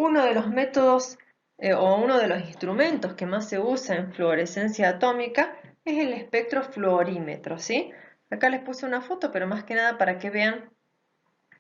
Uno de los métodos o uno de los instrumentos que más se usa en fluorescencia atómica es el espectrofluorímetro, ¿sí? Acá les puse una foto, pero más que nada para que vean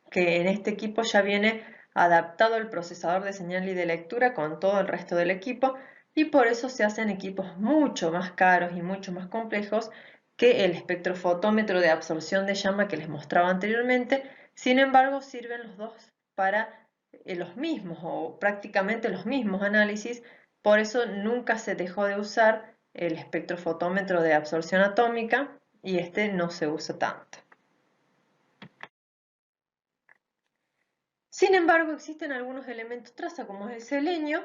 que en este equipo ya viene adaptado el procesador de señal y de lectura con todo el resto del equipo y por eso se hacen equipos mucho más caros y mucho más complejos que el espectrofotómetro de absorción de llama que les mostraba anteriormente. Sin embargo, sirven los dos para los mismos o prácticamente los mismos análisis, por eso nunca se dejó de usar el espectrofotómetro de absorción atómica y este no se usa tanto. Sin embargo, existen algunos elementos traza, como es el selenio,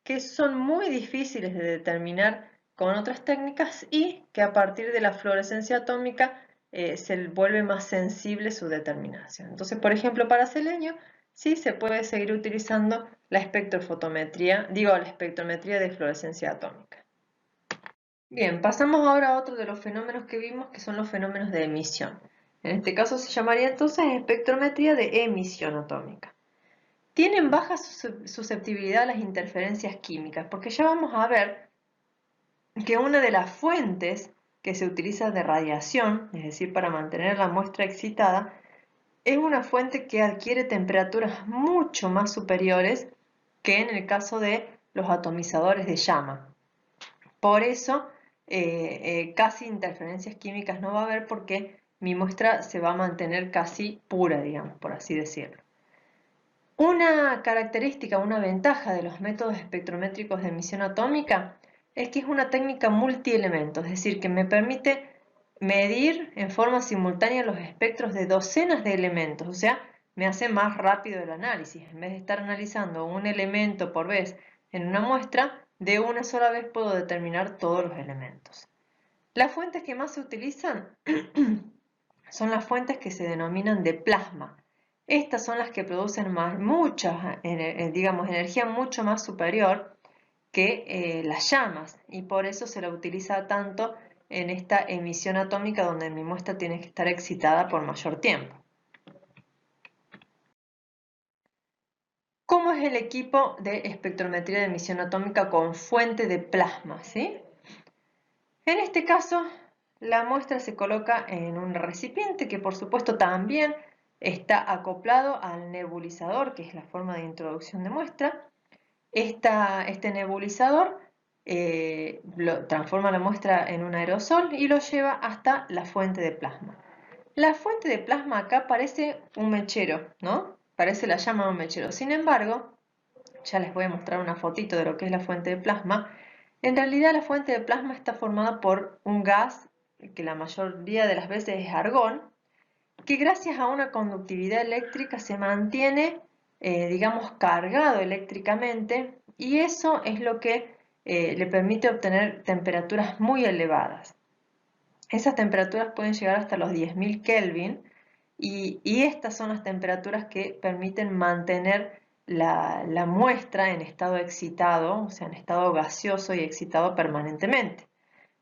que son muy difíciles de determinar con otras técnicas y que a partir de la fluorescencia atómica se vuelve más sensible su determinación. Entonces, por ejemplo, para selenio sí se puede seguir utilizando la espectrofotometría, la espectrometría de fluorescencia atómica. Bien, pasamos ahora a otro de los fenómenos que vimos, que son los fenómenos de emisión. En este caso se llamaría entonces espectrometría de emisión atómica. Tienen baja susceptibilidad a las interferencias químicas, porque ya vamos a ver que una de las fuentes que se utiliza de radiación, es decir, para mantener la muestra excitada, es una fuente que adquiere temperaturas mucho más superiores que en el caso de los atomizadores de llama. Por eso, casi interferencias químicas no va a haber porque mi muestra se va a mantener casi pura, digamos, por así decirlo. Una característica, una ventaja de los métodos espectrométricos de emisión atómica es que es una técnica multielementos, es decir, que me permite medir en forma simultánea los espectros de docenas de elementos, o sea, me hace más rápido el análisis. En vez de estar analizando un elemento por vez en una muestra, de una sola vez puedo determinar todos los elementos. Las fuentes que más se utilizan son las fuentes que se denominan de plasma. Estas son las que producen energía mucho más superior que las llamas y por eso se la utiliza tanto en esta emisión atómica donde mi muestra tiene que estar excitada por mayor tiempo. ¿Cómo es el equipo de espectrometría de emisión atómica con fuente de plasma? ¿Sí? En este caso, la muestra se coloca en un recipiente que por supuesto también está acoplado al nebulizador, que es la forma de introducción de muestra. Este nebulizador transforma la muestra en un aerosol y lo lleva hasta la fuente de plasma. La fuente de plasma acá parece un mechero, ¿no? Parece la llama de un mechero. Sin embargo, ya les voy a mostrar una fotito de lo que es la fuente de plasma. En realidad la fuente de plasma está formada por un gas que la mayoría de las veces es argón, que gracias a una conductividad eléctrica se mantiene, digamos, cargado eléctricamente y eso es lo que le permite obtener temperaturas muy elevadas. Esas temperaturas pueden llegar hasta los 10.000 Kelvin y estas son las temperaturas que permiten mantener la muestra en estado excitado, o sea, en estado gaseoso y excitado permanentemente.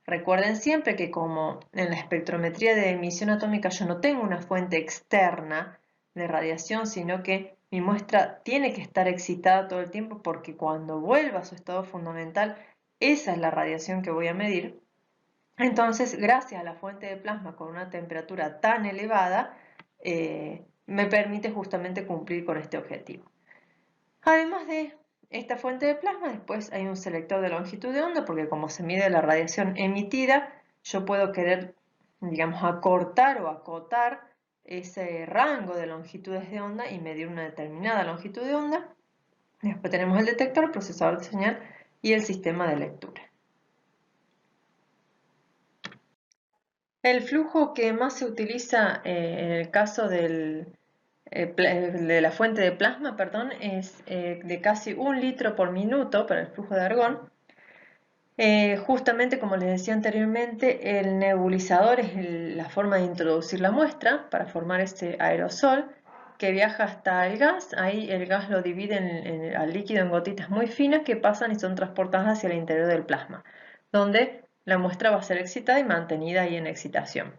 Recuerden siempre que como en la espectrometría de emisión atómica yo no tengo una fuente externa de radiación, sino que mi muestra tiene que estar excitada todo el tiempo porque cuando vuelva a su estado fundamental, esa es la radiación que voy a medir. Entonces, gracias a la fuente de plasma con una temperatura tan elevada, me permite justamente cumplir con este objetivo. Además de esta fuente de plasma, después hay un selector de longitud de onda, porque como se mide la radiación emitida, yo puedo querer, digamos, acortar o acotar ese rango de longitudes de onda y medir una determinada longitud de onda. Después tenemos el detector, el procesador de señal y el sistema de lectura. El flujo que más se utiliza en el caso de la fuente de plasma, perdón, es de casi 1 litro por minuto para el flujo de argón. Justamente como les decía anteriormente, el nebulizador es la forma de introducir la muestra para formar este aerosol que viaja hasta el gas. Ahí el gas lo divide al líquido en gotitas muy finas que pasan y son transportadas hacia el interior del plasma, donde la muestra va a ser excitada y mantenida ahí en excitación.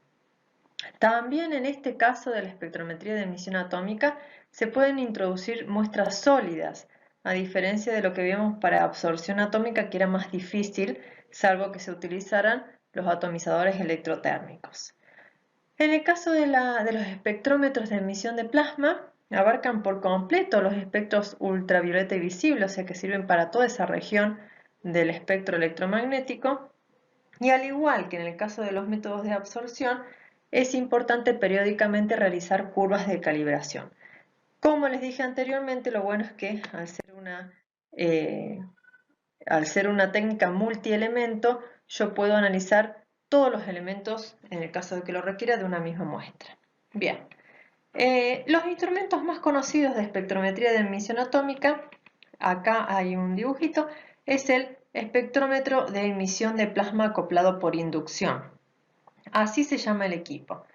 También en este caso de la espectrometría de emisión atómica se pueden introducir muestras sólidas, a diferencia de lo que vimos para absorción atómica, que era más difícil, salvo que se utilizaran los atomizadores electrotérmicos. En el caso de los espectrómetros de emisión de plasma, abarcan por completo los espectros ultravioleta y visible, o sea que sirven para toda esa región del espectro electromagnético. Y al igual que en el caso de los métodos de absorción, es importante periódicamente realizar curvas de calibración. Como les dije anteriormente, lo bueno es que eh, al ser una técnica multielemento, yo puedo analizar todos los elementos, en el caso de que lo requiera, de una misma muestra. Bien, los instrumentos más conocidos de espectrometría de emisión atómica, acá hay un dibujito, es el espectrómetro de emisión de plasma acoplado por inducción. Así se llama el equipo.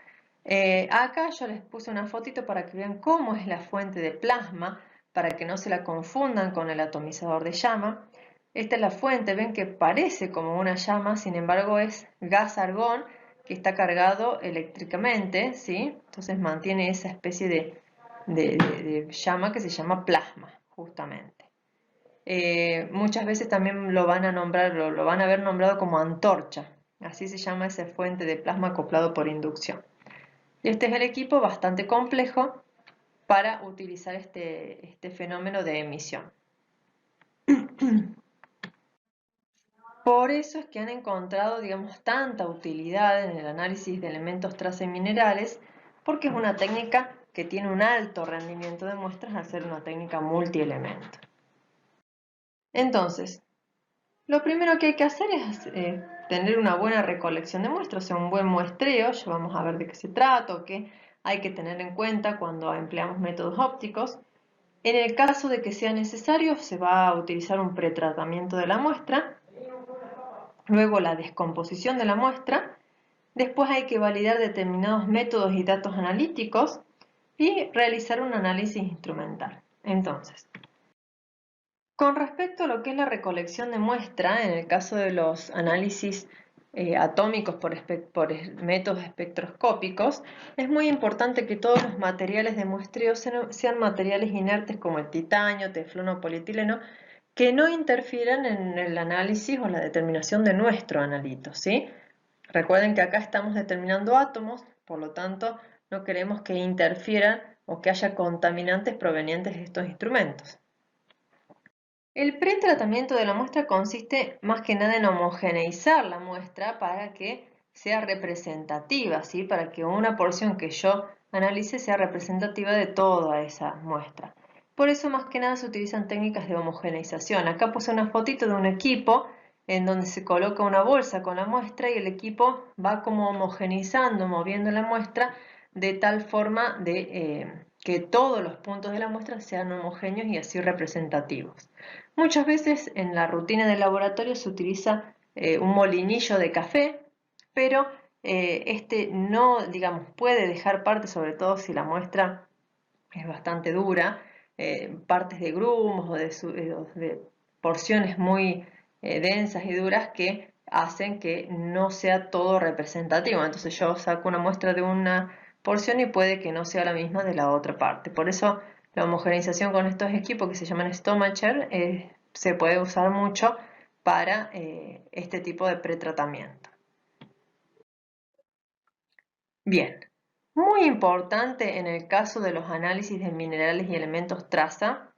Acá yo les puse una fotito para que vean cómo es la fuente de plasma, para que no se la confundan con el atomizador de llama. Esta es la fuente, ven que parece como una llama, sin embargo es gas argón que está cargado eléctricamente, ¿sí? Entonces mantiene esa especie de llama que se llama plasma, justamente. Muchas veces también lo van a nombrar, lo van a ver nombrado como antorcha, así se llama esa fuente de plasma acoplado por inducción. Y este es el equipo bastante complejo para utilizar este fenómeno de emisión. Por eso es que han encontrado, digamos, tanta utilidad en el análisis de elementos traza minerales, porque es una técnica que tiene un alto rendimiento de muestras al ser una técnica multielemento. Entonces, lo primero que hay que hacer es tener una buena recolección de muestras, o sea, un buen muestreo. Ya vamos a ver de qué se trata o qué hay que tener en cuenta cuando empleamos métodos ópticos. En el caso de que sea necesario, se va a utilizar un pretratamiento de la muestra, luego la descomposición de la muestra, después hay que validar determinados métodos y datos analíticos y realizar un análisis instrumental. Entonces, con respecto a lo que es la recolección de muestra, en el caso de los análisis atómicos por métodos espectroscópicos, es muy importante que todos los materiales de muestreo sean materiales inertes como el titanio, teflón o polietileno, que no interfieran en el análisis o la determinación de nuestro analito, ¿sí? Recuerden que acá estamos determinando átomos, por lo tanto no queremos que interfieran o que haya contaminantes provenientes de estos instrumentos. El pretratamiento de la muestra consiste más que nada en homogeneizar la muestra para que sea representativa, ¿sí? Para que una porción que yo analice sea representativa de toda esa muestra. Por eso más que nada se utilizan técnicas de homogeneización. Acá puse una fotito de un equipo en donde se coloca una bolsa con la muestra y el equipo va como homogeneizando, moviendo la muestra de tal forma que todos los puntos de la muestra sean homogéneos y así representativos. Muchas veces en la rutina del laboratorio se utiliza un molinillo de café, pero este no, digamos, puede dejar parte, sobre todo si la muestra es bastante dura, partes de grumos o de porciones muy densas y duras que hacen que no sea todo representativo. Entonces yo saco una muestra de una porción y puede que no sea la misma de la otra parte. Por eso la homogeneización con estos equipos que se llaman Stomacher se puede usar mucho para este tipo de pretratamiento. Bien, muy importante en el caso de los análisis de minerales y elementos traza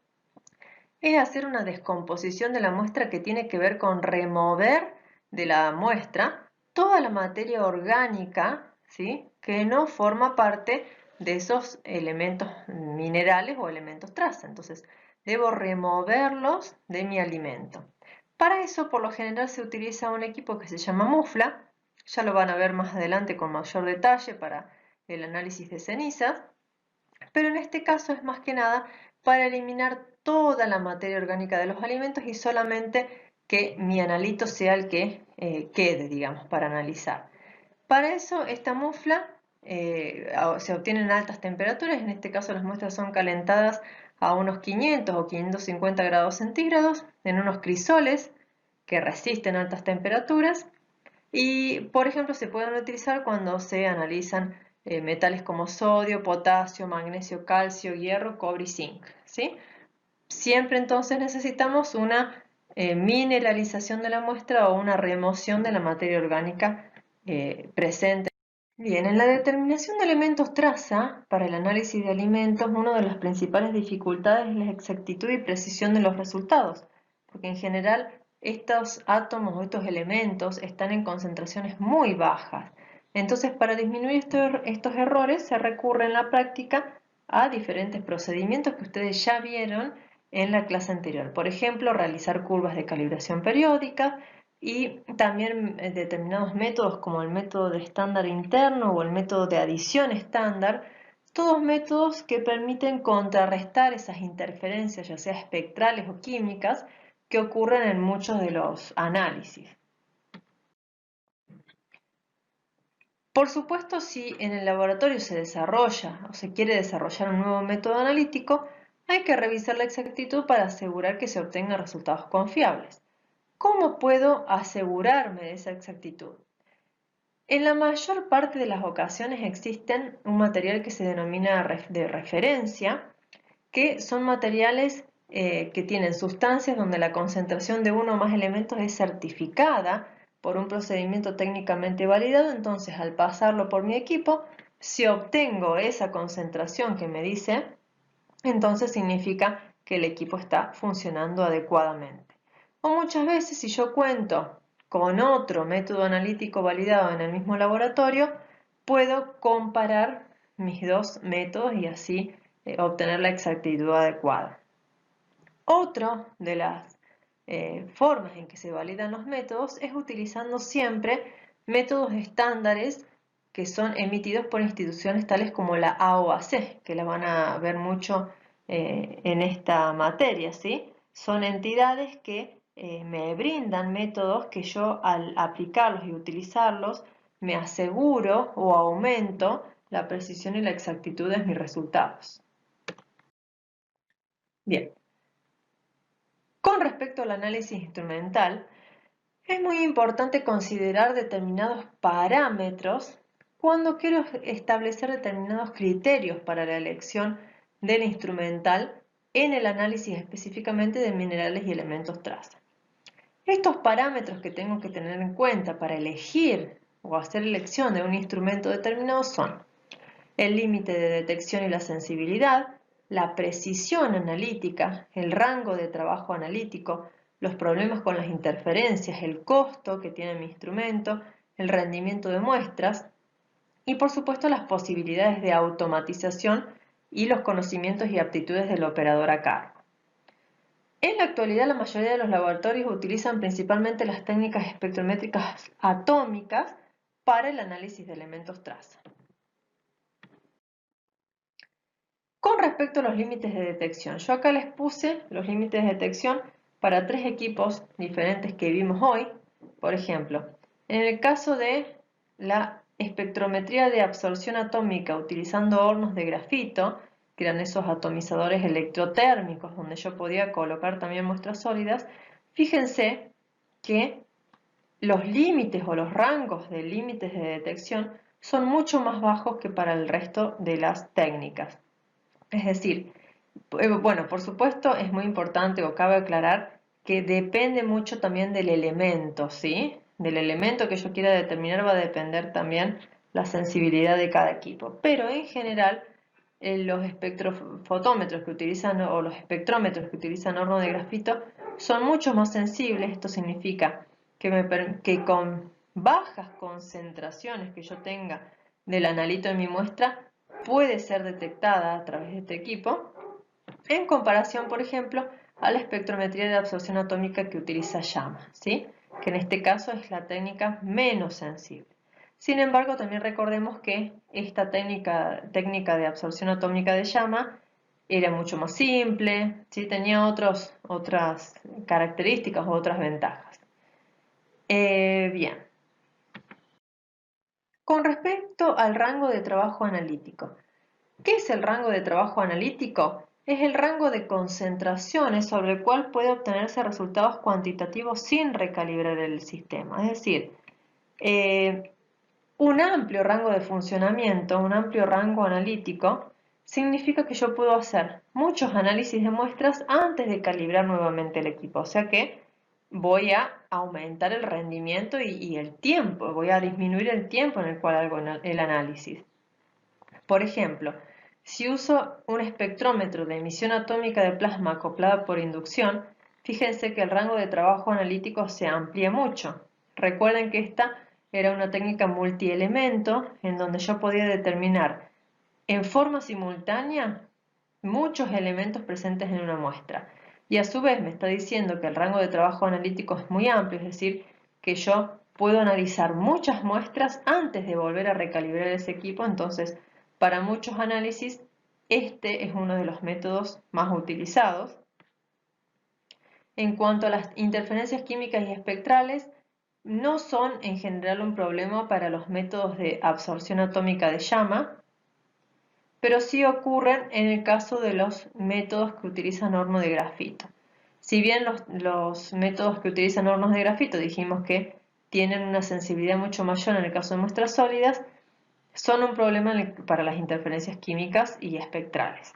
es hacer una descomposición de la muestra que tiene que ver con remover de la muestra toda la materia orgánica, ¿sí?, que no forma parte de esos elementos minerales o elementos traza. Entonces, debo removerlos de mi alimento. Para eso, por lo general, se utiliza un equipo que se llama mufla. Ya lo van a ver más adelante con mayor detalle para el análisis de cenizas. Pero en este caso es más que nada para eliminar toda la materia orgánica de los alimentos y solamente que mi analito sea el que quede, digamos, para analizar. Para eso esta mufla se obtiene en altas temperaturas, en este caso las muestras son calentadas a unos 500 o 550 grados centígrados en unos crisoles que resisten altas temperaturas y, por ejemplo, se pueden utilizar cuando se analizan metales como sodio, potasio, magnesio, calcio, hierro, cobre y zinc, ¿sí? Siempre entonces necesitamos una mineralización de la muestra o una remoción de la materia orgánica presente. Bien, en la determinación de elementos traza para el análisis de alimentos, una de las principales dificultades es la exactitud y precisión de los resultados, porque en general estos átomos o estos elementos están en concentraciones muy bajas. Entonces, para disminuir estos errores se recurre en la práctica a diferentes procedimientos que ustedes ya vieron en la clase anterior. Por ejemplo, realizar curvas de calibración periódica, y también determinados métodos como el método de estándar interno o el método de adición estándar, todos métodos que permiten contrarrestar esas interferencias, ya sea espectrales o químicas, que ocurren en muchos de los análisis. Por supuesto, si en el laboratorio se desarrolla o se quiere desarrollar un nuevo método analítico, hay que revisar la exactitud para asegurar que se obtengan resultados confiables. ¿Cómo puedo asegurarme de esa exactitud? En la mayor parte de las ocasiones existen un material que se denomina de referencia, que son materiales que tienen sustancias donde la concentración de uno o más elementos es certificada por un procedimiento técnicamente validado. Entonces, al pasarlo por mi equipo, si obtengo esa concentración que me dice, entonces significa que el equipo está funcionando adecuadamente. O muchas veces, si yo cuento con otro método analítico validado en el mismo laboratorio, puedo comparar mis dos métodos y así obtener la exactitud adecuada. Otra de las formas en que se validan los métodos es utilizando siempre métodos estándares que son emitidos por instituciones tales como la AOAC, que la van a ver mucho en esta materia, ¿sí? Son entidades que me brindan métodos que yo al aplicarlos y utilizarlos me aseguro o aumento la precisión y la exactitud de mis resultados. Bien. Con respecto al análisis instrumental, es muy importante considerar determinados parámetros cuando quiero establecer determinados criterios para la elección del instrumental en el análisis específicamente de minerales y elementos traza. Estos parámetros que tengo que tener en cuenta para elegir o hacer elección de un instrumento determinado son el límite de detección y la sensibilidad, la precisión analítica, el rango de trabajo analítico, los problemas con las interferencias, el costo que tiene mi instrumento, el rendimiento de muestras y por supuesto las posibilidades de automatización y los conocimientos y aptitudes del operador a cargo. En la actualidad la mayoría de los laboratorios utilizan principalmente las técnicas espectrométricas atómicas para el análisis de elementos traza. Con respecto a los límites de detección, yo acá les puse los límites de detección para tres equipos diferentes que vimos hoy. Por ejemplo, en el caso de la espectrometría de absorción atómica utilizando hornos de grafito, que eran esos atomizadores electrotérmicos donde yo podía colocar también muestras sólidas, fíjense que los límites o los rangos de límites de detección son mucho más bajos que para el resto de las técnicas. Es decir, bueno, por supuesto es muy importante o cabe aclarar que depende mucho también del elemento, ¿sí? Del elemento que yo quiera determinar va a depender también la sensibilidad de cada equipo. Pero en general, los espectrofotómetros que utilizan o los espectrómetros que utilizan horno de grafito son mucho más sensibles. Esto significa que con bajas concentraciones que yo tenga del analito en mi muestra, puede ser detectada a través de este equipo, en comparación, por ejemplo, a la espectrometría de absorción atómica que utiliza llama, ¿sí? Que en este caso es la técnica menos sensible. Sin embargo, también recordemos que esta técnica de absorción atómica de llama era mucho más simple, ¿sí? Tenía otras características o otras ventajas. Bien. Con respecto al rango de trabajo analítico, ¿qué es el rango de trabajo analítico? Es el rango de concentraciones sobre el cual puede obtenerse resultados cuantitativos sin recalibrar el sistema. Es decir, un amplio rango de funcionamiento, un amplio rango analítico, significa que yo puedo hacer muchos análisis de muestras antes de calibrar nuevamente el equipo. O sea que voy a aumentar el rendimiento y el tiempo, voy a disminuir el tiempo en el cual hago el análisis. Por ejemplo, si uso un espectrómetro de emisión atómica de plasma acoplada por inducción, fíjense que el rango de trabajo analítico se amplía mucho. Recuerden que esta era una técnica multielemento en donde yo podía determinar en forma simultánea muchos elementos presentes en una muestra. Y a su vez me está diciendo que el rango de trabajo analítico es muy amplio, es decir, que yo puedo analizar muchas muestras antes de volver a recalibrar ese equipo. Entonces, para muchos análisis, este es uno de los métodos más utilizados. En cuanto a las interferencias químicas y espectrales, no son en general un problema para los métodos de absorción atómica de llama, pero sí ocurren en el caso de los métodos que utilizan horno de grafito. Si bien los métodos que utilizan hornos de grafito dijimos que tienen una sensibilidad mucho mayor en el caso de muestras sólidas, son un problema para las interferencias químicas y espectrales.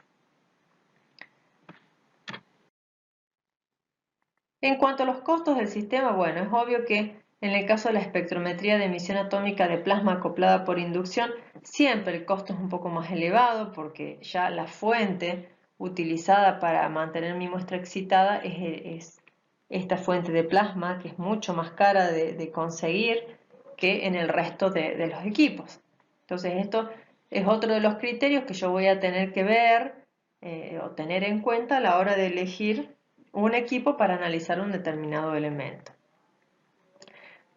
En cuanto a los costos del sistema, bueno, es obvio que en el caso de la espectrometría de emisión atómica de plasma acoplada por inducción, siempre el costo es un poco más elevado porque ya la fuente utilizada para mantener mi muestra excitada es esta fuente de plasma, que es mucho más cara de conseguir que en el resto de los equipos. Entonces esto es otro de los criterios que yo voy a tener que ver o tener en cuenta a la hora de elegir un equipo para analizar un determinado elemento.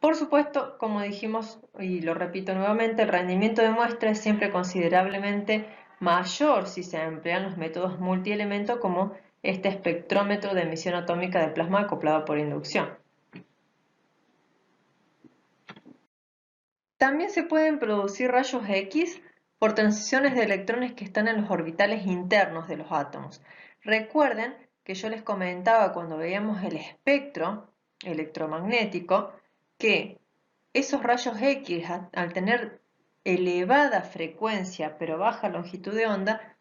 Por supuesto, como dijimos y lo repito nuevamente, el rendimiento de muestra es siempre considerablemente mayor si se emplean los métodos multielemento como este espectrómetro de emisión atómica de plasma acoplado por inducción. También se pueden producir rayos X por transiciones de electrones que están en los orbitales internos de los átomos. Recuerden que yo les comentaba cuando veíamos el espectro electromagnético que esos rayos X, al tener elevada frecuencia pero baja longitud de onda,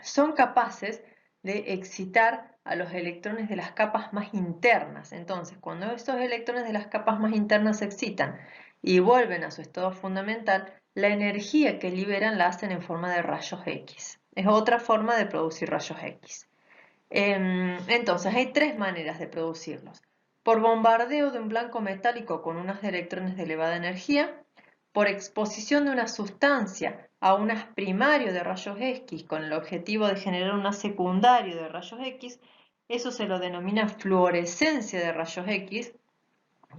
son capaces de excitar a los electrones de las capas más internas. Entonces, cuando esos electrones de las capas más internas se excitan y vuelven a su estado fundamental, la energía que liberan la hacen en forma de rayos X. Es otra forma de producir rayos X. Entonces, hay tres maneras de producirlos. Por bombardeo de un blanco metálico con unas de electrones de elevada energía, por exposición de una sustancia a un haz primario de rayos X con el objetivo de generar un haz secundario de rayos X, eso se lo denomina fluorescencia de rayos X,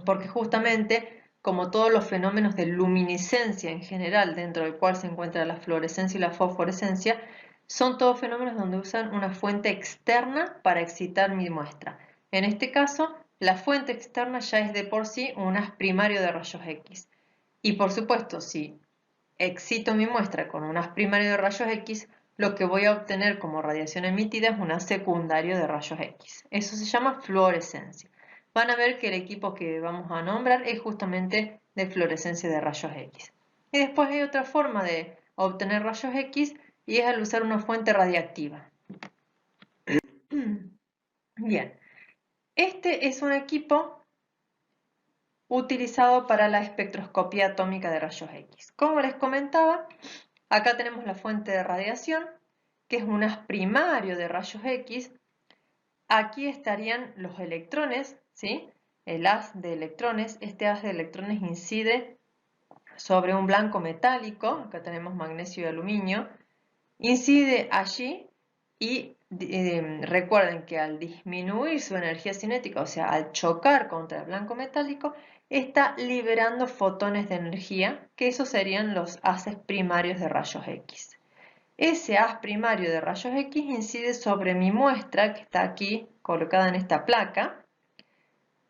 porque justamente, como todos los fenómenos de luminiscencia en general, dentro del cual se encuentra la fluorescencia y la fosforescencia, son todos fenómenos donde usan una fuente externa para excitar mi muestra. En este caso, la fuente externa ya es de por sí un haz primario de rayos X. Y por supuesto, si excito mi muestra con un haz primario de rayos X, lo que voy a obtener como radiación emitida es un haz secundario de rayos X. Eso se llama fluorescencia. Van a ver que el equipo que vamos a nombrar es justamente de fluorescencia de rayos X. Y después hay otra forma de obtener rayos X y es al usar una fuente radiactiva. Bien, este es un equipo utilizado para la espectroscopía atómica de rayos X. Como les comentaba, acá tenemos la fuente de radiación, que es un haz primario de rayos X. Aquí estarían los electrones, ¿sí? El haz de electrones. Este haz de electrones incide sobre un blanco metálico, acá tenemos magnesio y aluminio, incide allí y recuerden que al disminuir su energía cinética, o sea, al chocar contra el blanco metálico, está liberando fotones de energía, que esos serían los haces primarios de rayos X. Ese haz primario de rayos X incide sobre mi muestra, que está aquí colocada en esta placa.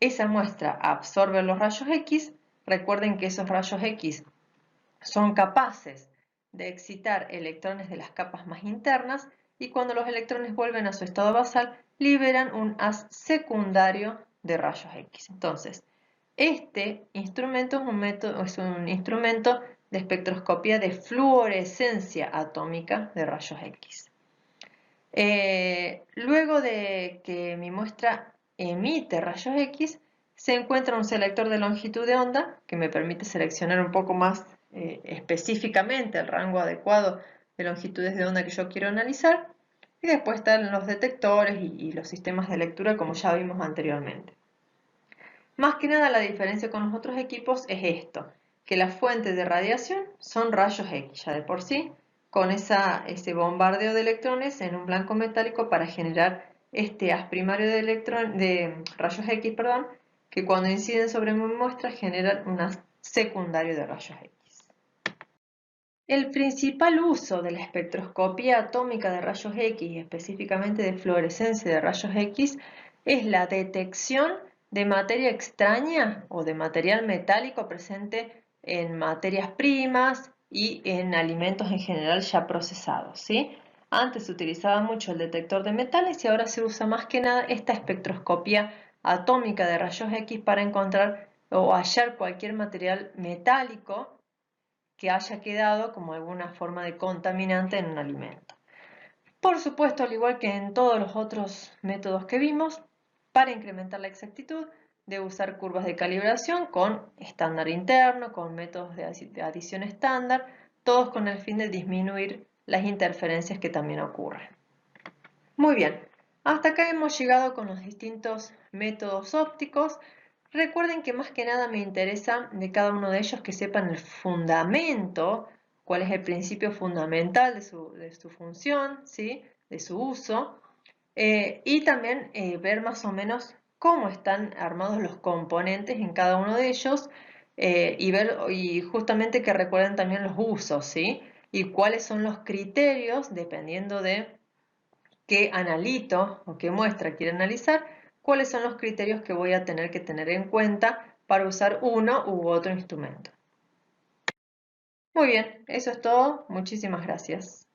Esa muestra absorbe los rayos X. Recuerden que esos rayos X son capaces de excitar electrones de las capas más internas y cuando los electrones vuelven a su estado basal, liberan un haz secundario de rayos X. Entonces, este instrumento es un instrumento de espectroscopía de fluorescencia atómica de rayos X. Luego de que mi muestra emite rayos X, se encuentra un selector de longitud de onda que me permite seleccionar un poco más específicamente el rango adecuado de longitudes de onda que yo quiero analizar. Y después están los detectores y los sistemas de lectura como ya vimos anteriormente. Más que nada la diferencia con los otros equipos es esto, que la fuente de radiación son rayos X ya de por sí, con ese bombardeo de electrones en un blanco metálico para generar este haz primario de rayos X, perdón, que cuando inciden sobre mi muestra generan un haz secundario de rayos X. El principal uso de la espectroscopía atómica de rayos X, específicamente de fluorescencia de rayos X, es la detección de materia extraña o de material metálico presente en materias primas y en alimentos en general ya procesados, ¿sí? Antes se utilizaba mucho el detector de metales y ahora se usa más que nada esta espectroscopía atómica de rayos X para encontrar o hallar cualquier material metálico que haya quedado como alguna forma de contaminante en un alimento. Por supuesto, al igual que en todos los otros métodos que vimos, para incrementar la exactitud, debo usar curvas de calibración con estándar interno, con métodos de adición estándar, todos con el fin de disminuir las interferencias que también ocurren. Muy bien, hasta acá hemos llegado con los distintos métodos ópticos. Recuerden que más que nada me interesa de cada uno de ellos que sepan el fundamento, cuál es el principio fundamental de su función, ¿sí? De su uso, y también ver más o menos cómo están armados los componentes en cada uno de ellos y justamente que recuerden también los usos, ¿sí? Y cuáles son los criterios, dependiendo de qué analito o qué muestra quiero analizar, cuáles son los criterios que voy a tener que tener en cuenta para usar uno u otro instrumento. Muy bien, eso es todo. Muchísimas gracias.